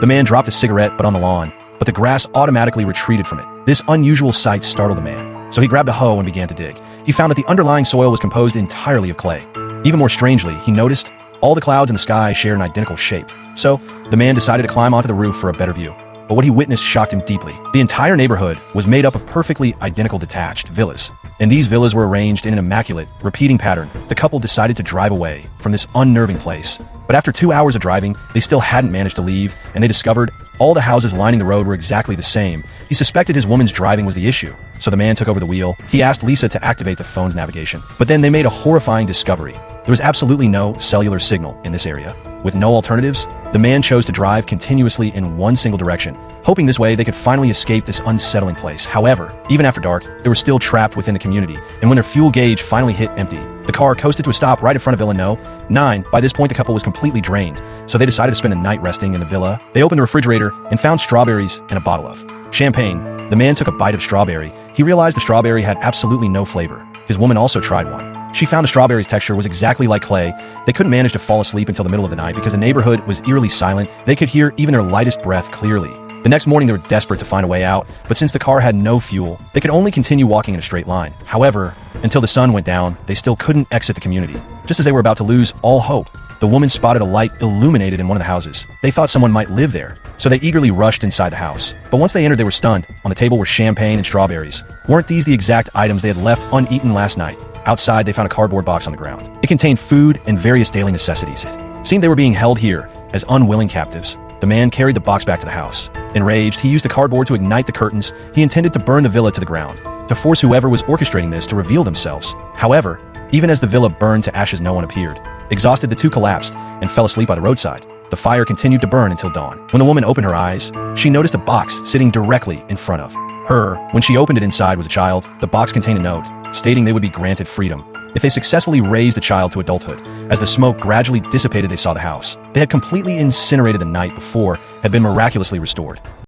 The man dropped a cigarette but on the lawn, but the grass automatically retreated from it. This unusual sight startled the man, so he grabbed a hoe and began to dig. He found that the underlying soil was composed entirely of clay. Even more strangely, he noticed all the clouds in the sky shared an identical shape. So, the man decided to climb onto the roof for a better view. But what he witnessed shocked him deeply. The entire neighborhood was made up of perfectly identical detached villas. And these villas were arranged in an immaculate, repeating pattern. The couple decided to drive away from this unnerving place. But after 2 hours of driving, they still hadn't managed to leave, and they discovered all the houses lining the road were exactly the same. He suspected his woman's driving was the issue, so the man took over the wheel. He asked Lisa to activate the phone's navigation. But then they made a horrifying discovery. There was absolutely no cellular signal in this area. With no alternatives, the man chose to drive continuously in one single direction, hoping this way they could finally escape this unsettling place. However, even after dark, they were still trapped within the community, and when their fuel gauge finally hit empty, the car coasted to a stop right in front of Villa No. 9. By this point, the couple was completely drained, so they decided to spend the night resting in the villa. They opened the refrigerator and found strawberries and a bottle of champagne. The man took a bite of strawberry. He realized the strawberry had absolutely no flavor. His woman also tried one. She found the strawberry's texture was exactly like clay. They couldn't manage to fall asleep until the middle of the night because the neighborhood was eerily silent. They could hear even their lightest breath clearly. The next morning, they were desperate to find a way out, but since the car had no fuel, they could only continue walking in a straight line. However, until the sun went down, they still couldn't exit the community. Just as they were about to lose all hope, the woman spotted a light illuminated in one of the houses. They thought someone might live there, so they eagerly rushed inside the house. But once they entered, they were stunned. On the table were champagne and strawberries. Weren't these the exact items they had left uneaten last night? Outside, they found a cardboard box on the ground. It contained food and various daily necessities. It seemed they were being held here as unwilling captives. The man carried the box back to the house. Enraged, he used the cardboard to ignite the curtains. He intended to burn the villa to the ground, to force whoever was orchestrating this to reveal themselves. However, even as the villa burned to ashes, no one appeared. Exhausted, the two collapsed and fell asleep by the roadside. The fire continued to burn until dawn. When the woman opened her eyes, she noticed a box sitting directly in front of her. When she opened it, inside was a child. The box contained a note stating they would be granted freedom if they successfully raised the child to adulthood. As the smoke gradually dissipated, they saw the house they had completely incinerated the night before had been miraculously restored.